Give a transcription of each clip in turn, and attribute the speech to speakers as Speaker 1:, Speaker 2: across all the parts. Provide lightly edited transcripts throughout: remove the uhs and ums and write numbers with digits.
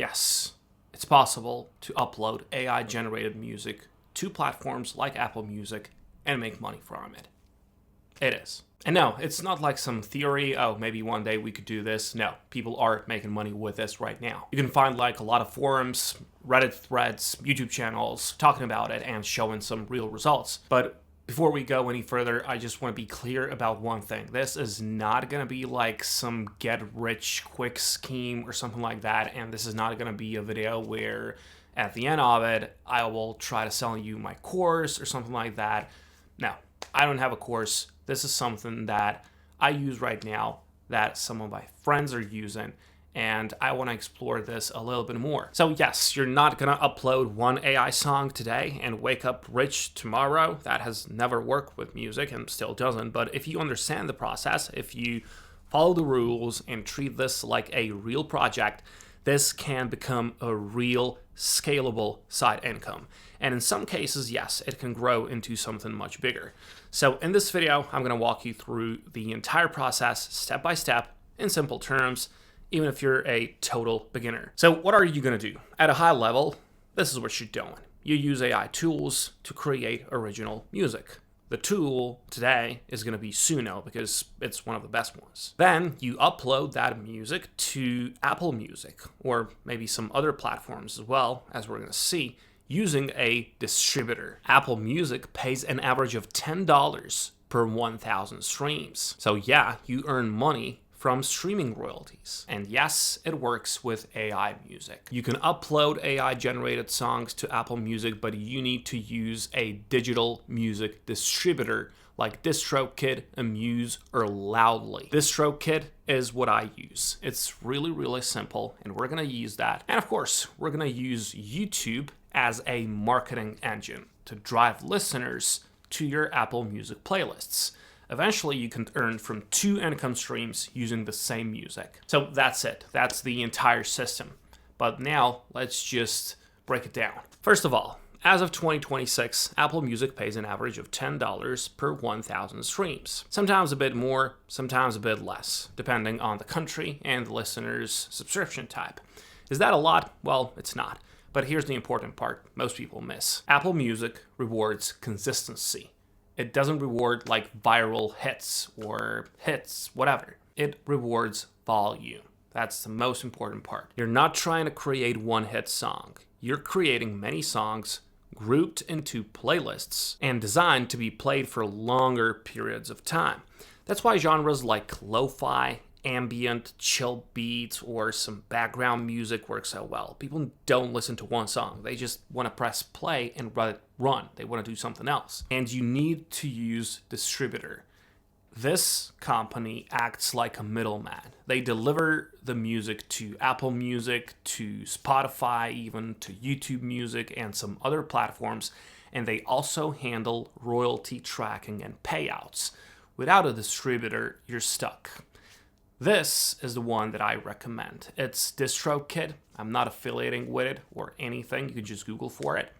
Speaker 1: Yes, it's possible to upload AI-generated music to platforms like Apple Music and make money from it. It is. And no, it's not like some theory, oh, maybe one day we could do this. No, people are making money with this right now. You can find like a lot of forums, Reddit threads, YouTube channels talking about it and showing some real results. But before we go any further, I just want to be clear about one thing. This is not going to be like some get-rich-quick scheme or something like that, and this is not going to be a video where at the end of it, I will try to sell you my course or something like that. No, I don't have a course. This is something that I use right now that some of my friends are using, and I want to explore this a little bit more. So yes, you're not going to upload one AI song today and wake up rich tomorrow. That has never worked with music and still doesn't. But if you understand the process, if you follow the rules and treat this like a real project, this can become a real scalable side income. And in some cases, yes, it can grow into something much bigger. So in this video, I'm going to walk you through the entire process step by step in simple terms, even if you're a total beginner. So what are you going to do? At a high level, this is what you're doing. You use AI tools to create original music. The tool today is going to be Suno because it's one of the best ones. Then you upload that music to Apple Music or maybe some other platforms as well, as we're going to see, using a distributor. Apple Music pays an average of $10 per 1,000 streams. So yeah, you earn money from streaming royalties. And yes, it works with AI music. You can upload AI-generated songs to Apple Music, but you need to use a digital music distributor like distrokid, Amuse, or Loudly. Distrokid is what I use. It's really, really simple, and we're gonna use that. And of course, we're gonna use YouTube as a marketing engine to drive listeners to your Apple Music playlists. Eventually, you can earn from 2 income streams using the same music. So that's it. That's the entire system. But now, let's just break it down. First of all, as of 2026, Apple Music pays an average of $10 per 1,000 streams. Sometimes a bit more, sometimes a bit less, depending on the country and the listener's subscription type. Is that a lot? Well, it's not. But here's the important part most people miss. Apple Music rewards consistency. It doesn't reward like viral hits or hits, whatever. It rewards volume. That's the most important part. You're not trying to create one hit song. You're creating many songs grouped into playlists and designed to be played for longer periods of time. That's why genres like lo-fi, ambient, chill beats, or some background music work so well. People don't listen to one song. They just want to press play and let it run. They want to do something else. And you need to use distributor. This company acts like a middleman. They deliver the music to Apple Music, to Spotify, even to YouTube Music and some other platforms, and they also handle royalty tracking and payouts. Without a distributor, you're stuck. This is the one that I recommend. It's distrokid. I'm not affiliating with it or anything. You can just Google for it.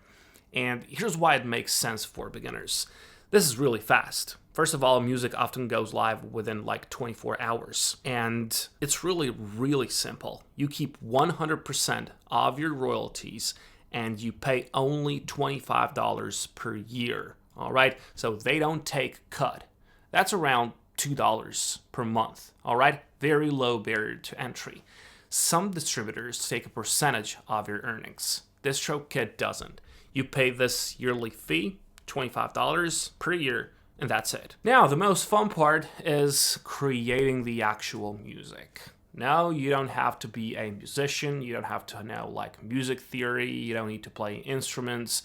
Speaker 1: And here's why it makes sense for beginners. This is really fast. First of all, music often goes live within like 24 hours. And it's really, really simple. You keep 100% of your royalties and you pay only $25 per year. All right? So they don't take cut. That's around $2 per month. All right? Very low barrier to entry. Some distributors take a percentage of your earnings. DistroKid doesn't. You pay this yearly fee, $25 per year, and that's it. Now, the most fun part is creating the actual music. No, you don't have to be a musician. You don't have to know like music theory. You don't need to play instruments.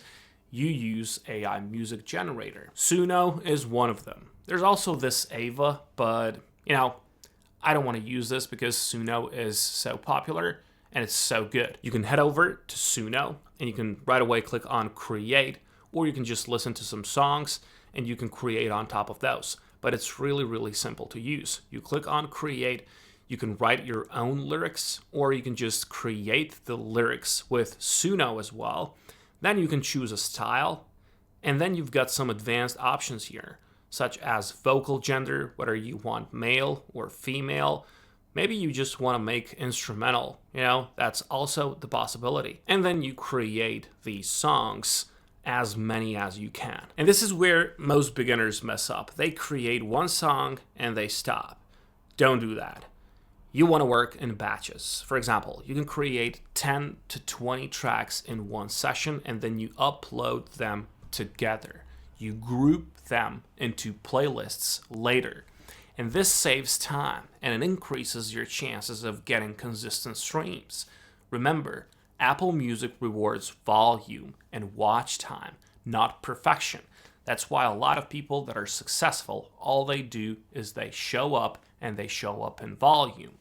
Speaker 1: You use AI music generator. Suno is one of them. There's also this Ava, but I don't want to use this because Suno is so popular and it's so good. You can head over to Suno and you can right away click on create, or you can just listen to some songs and you can create on top of those. But it's really, really simple to use. You click on create, you can write your own lyrics, or you can just create the lyrics with Suno as well. Then you can choose a style, and then you've got some advanced options here, such as vocal gender, whether you want male or female, Maybe you just want to make instrumental, that's also the possibility. And then you create these songs, as many as you can. And this is where most beginners mess up. They create one song and they stop. Don't do that. You want to work in batches. For example, you can create 10 to 20 tracks in one session and then you upload them together. You group them into playlists later. And this saves time and it increases your chances of getting consistent streams. Remember, Apple Music rewards volume and watch time, not perfection. That's why a lot of people that are successful, all they do is they show up and they show up in volume.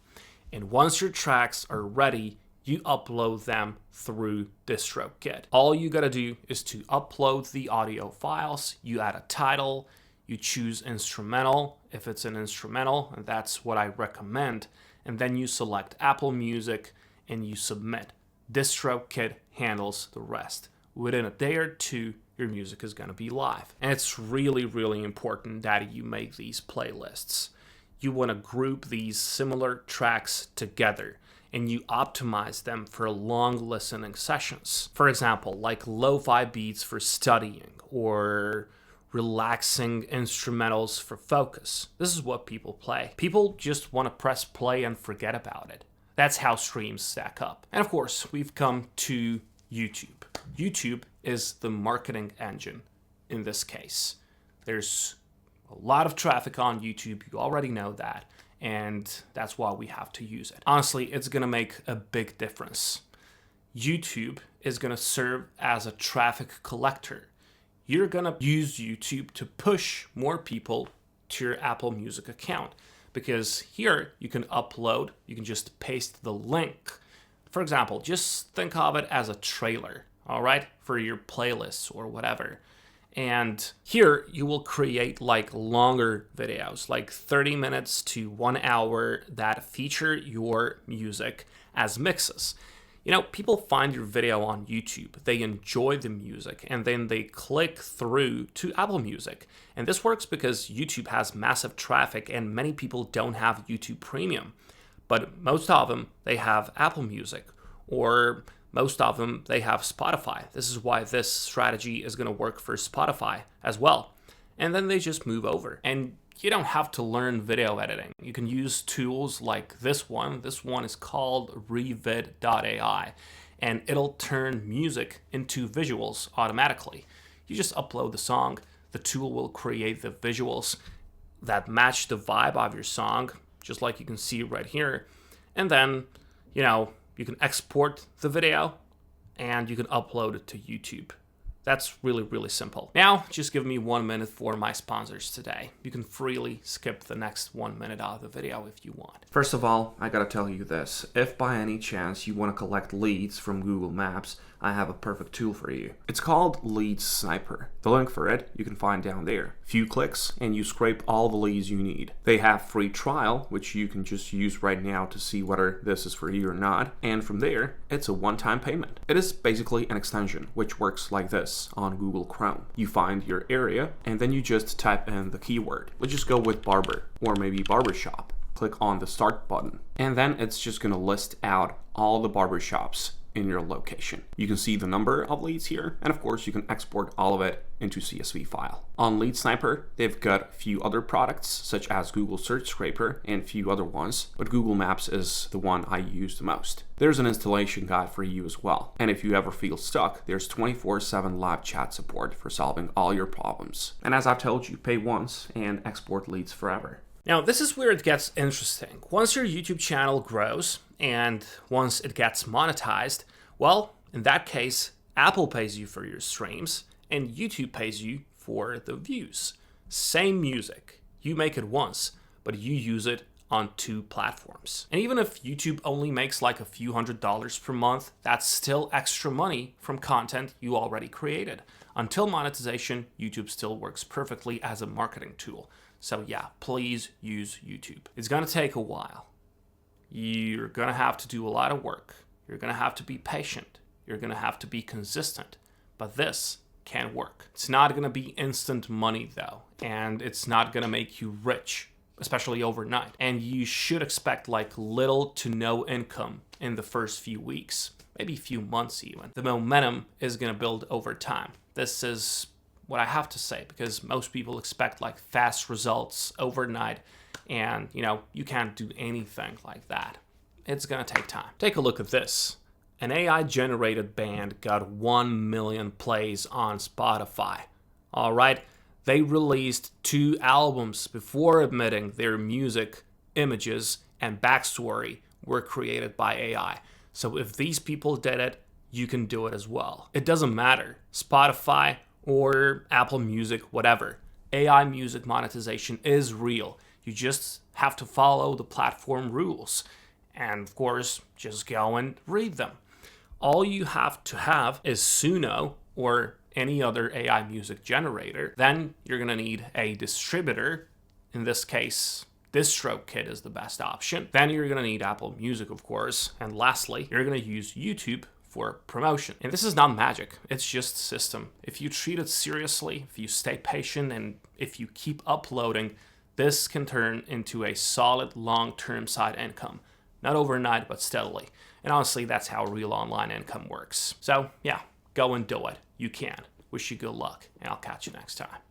Speaker 1: And once your tracks are ready, you upload them through distrokid. All you gotta do is to upload the audio files, you add a title, you choose instrumental, if it's an instrumental, and that's what I recommend, and then you select Apple Music and you submit. DistroKid handles the rest. Within a day or two, your music is going to be live. And it's really, really important that you make these playlists. You want to group these similar tracks together and you optimize them for long listening sessions. For example, like lo-fi beats for studying or relaxing instrumentals for focus. This is what people play. People just want to press play and forget about it. That's how streams stack up. And of course, we've come to YouTube. YouTube is the marketing engine in this case. There's a lot of traffic on YouTube. You already know that. And that's why we have to use it. Honestly, it's going to make a big difference. YouTube is going to serve as a traffic collector. You're going to use YouTube to push more people to your Apple Music account. Because here you can upload, you can just paste the link. For example, just think of it as a trailer, all right, for your playlists or whatever. And here you will create like longer videos, like 30 minutes to 1 hour that feature your music as mixes. People find your video on YouTube, they enjoy the music, and then they click through to Apple Music. And this works because YouTube has massive traffic and many people don't have YouTube Premium. But most of them, they have Apple Music, or most of them, they have Spotify. This is why this strategy is going to work for Spotify as well. And then they just move over. And you don't have to learn video editing. You can use tools like this one. This one is called revid.ai, and it'll turn music into visuals automatically. You just upload the song. The tool will create the visuals that match the vibe of your song, just like you can see right here. And then, you can export the video and you can upload it to YouTube. That's really, really simple. Now, just give me 1 minute for my sponsors today. You can freely skip the next 1 minute of the video if you want.
Speaker 2: First of all, I gotta tell you this. If by any chance you want to collect leads from Google Maps, I have a perfect tool for you. It's called Lead Sniper. The link for it you can find down there. Few clicks and you scrape all the leads you need. They have free trial, which you can just use right now to see whether this is for you or not. And from there, it's a one-time payment. It is basically an extension, which works like this on Google Chrome. You find your area and then you just type in the keyword. Let's just go with barber or maybe barbershop. Click on the start button and then it's just gonna list out all the barbershops in your location. You can see the number of leads here, and of course you can export all of it into CSV file. On Lead Sniper, they've got a few other products such as Google Search Scraper and a few other ones, but Google Maps is the one I use the most. There's an installation guide for you as well, and if you ever feel stuck, there's 24/7 live chat support for solving all your problems. And as I've told you, pay once and export leads forever.
Speaker 1: Now, this is where it gets interesting. Once your YouTube channel grows and once it gets monetized, well, in that case, Apple pays you for your streams and YouTube pays you for the views. Same music. You make it once, but you use it on 2 platforms. And even if YouTube only makes like a few $100s per month, that's still extra money from content you already created. Until monetization, YouTube still works perfectly as a marketing tool. So yeah, please use YouTube. It's gonna take a while. You're gonna have to do a lot of work. You're gonna have to be patient. You're gonna have to be consistent. But this can work. It's not gonna be instant money though, and it's not gonna make you rich especially overnight. And you should expect like little to no income in the first few weeks, maybe a few months even. The momentum is going to build over time. This is what I have to say, because most people expect like fast results overnight, and you can't do anything like that. It's going to take time. Take a look at this. An AI generated band got 1 million plays on Spotify. All right. They released 2 albums before admitting their music, images, and backstory were created by AI. So if these people did it, you can do it as well. It doesn't matter, Spotify or Apple Music, whatever. AI music monetization is real. You just have to follow the platform rules. And of course, just go and read them. All you have to have is Suno or any other AI music generator. Then you're going to need a distributor. In this case, distrokid is the best option. Then you're going to need Apple Music, of course. And lastly, you're going to use YouTube for promotion. And this is not magic. It's just a system. If you treat it seriously, if you stay patient, and if you keep uploading, this can turn into a solid long-term side income. Not overnight, but steadily. And honestly, that's how real online income works. So yeah, go and do it. You can. Wish you good luck, and I'll catch you next time.